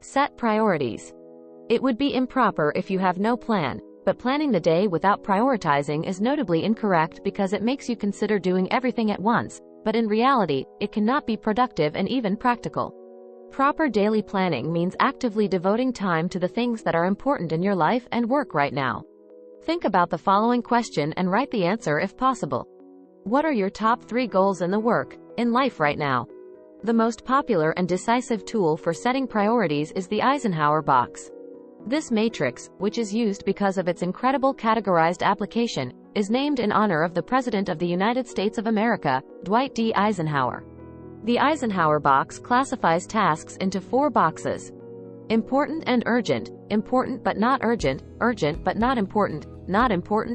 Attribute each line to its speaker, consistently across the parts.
Speaker 1: Set priorities. It would be improper if you have no plan, but planning the day without prioritizing is notably incorrect because it makes you consider doing everything at once, but in reality, it cannot be productive and even practical. Proper daily planning means actively devoting time to the things that are important in your life and work right now. Think about the following question and write the answer if possible. What are your top 3 goals in the work, in life right now? The most popular and decisive tool for setting priorities is the Eisenhower box. This matrix, which is used because of its incredible categorized application, is named in honor of the President of the United States of America, Dwight D. Eisenhower. The Eisenhower box classifies tasks into 4 boxes. Important and urgent, important but not urgent, urgent but not important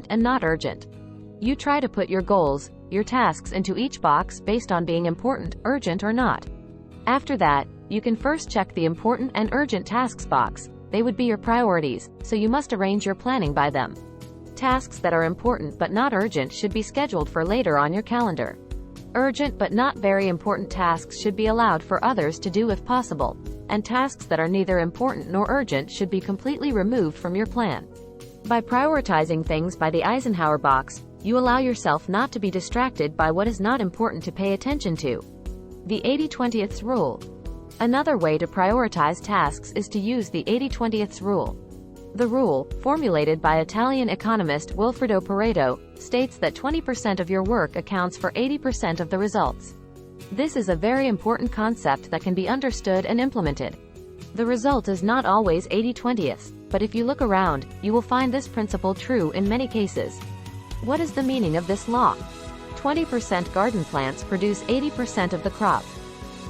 Speaker 1: and not urgent. You try to put your goals, your tasks into each box based on being important, urgent or not. After that, you can first check the important and urgent tasks box. They would be your priorities, so you must arrange your planning by them. Tasks that are important but not urgent should be scheduled for later on your calendar. Urgent but not very important tasks should be allowed for others to do if possible, and tasks that are neither important nor urgent should be completely removed from your plan. By prioritizing things by the Eisenhower box, you allow yourself not to be distracted by what is not important to pay attention to. The 80-20th rule. Another way to prioritize tasks is to use the 80-20th rule. The rule, formulated by Italian economist Wilfredo Pareto, states that 20% of your work accounts for 80% of the results. This is a very important concept that can be understood and implemented. The result is not always 80-20th, but if you look around, you will find this principle true in many cases. What is the meaning of this law? 20% garden plants produce 80% of the crop.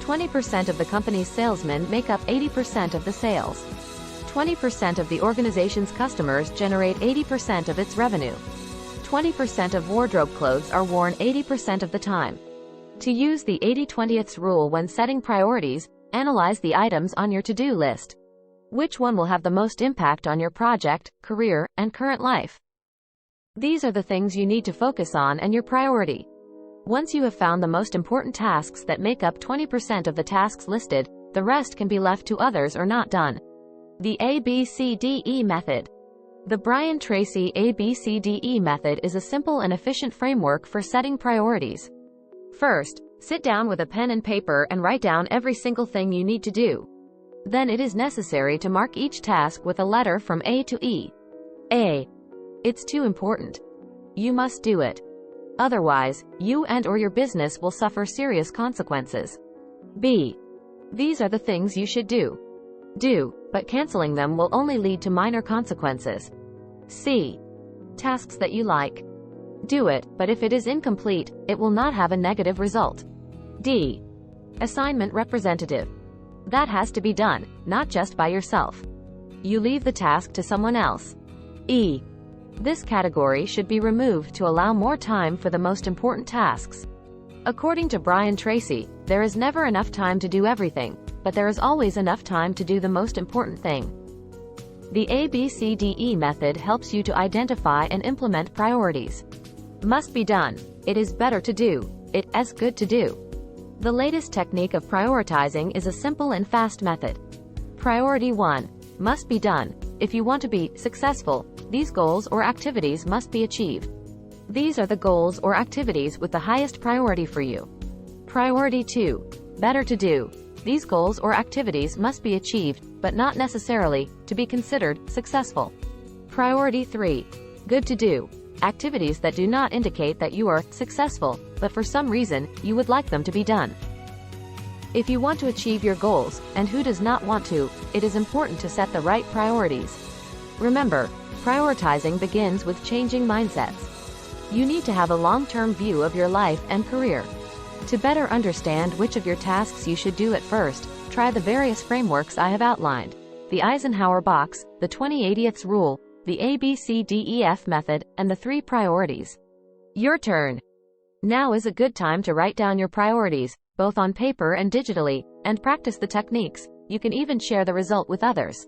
Speaker 1: 20% of the company's salesmen make up 80% of the sales. 20% of the organization's customers generate 80% of its revenue. 20% of wardrobe clothes are worn 80% of the time. To use the 80-20th rule when setting priorities, analyze the items on your to-do list. Which one will have the most impact on your project, career, and current life? These are the things you need to focus on and your priority. Once you have found the most important tasks that make up 20% of the tasks listed, the rest can be left to others or not done. The ABCDE method. The Brian Tracy ABCDE method is a simple and efficient framework for setting priorities. First, sit down with a pen and paper and write down every single thing you need to do. Then it is necessary to mark each task with a letter from A to E. A. It's too important. You must do it. Otherwise, you and/or your business will suffer serious consequences. B. These are the things you should do. Do, but canceling them will only lead to minor consequences. C. Tasks that you like. Do it, but if it is incomplete, it will not have a negative result. D. Assignment representative. That has to be done, not just by yourself. You leave the task to someone else. E. This category should be removed to allow more time for the most important tasks. According to Brian Tracy, there is never enough time to do everything, but there is always enough time to do the most important thing. The ABCDE method helps you to identify and implement priorities. Must be done. It is better to do. It is good to do. The latest technique of prioritizing is a simple and fast method. Priority 1. Must be done. If you want to be successful, these goals or activities must be achieved. These are the goals or activities with the highest priority for you. Priority 2. Better to do. These goals or activities must be achieved, but not necessarily, to be considered successful. Priority 3. Good to do. Activities that do not indicate that you are successful, but for some reason, you would like them to be done. If you want to achieve your goals, and who does not want to, it is important to set the right priorities. Remember, prioritizing begins with changing mindsets. You need to have a long-term view of your life and career. To better understand which of your tasks you should do at first, try the various frameworks I have outlined: the Eisenhower box, the 20-80th rule, the ABCDEF method, and the 3 priorities. Your turn. Now is a good time to write down your priorities, both on paper and digitally, and practice the techniques. You can even share the result with others.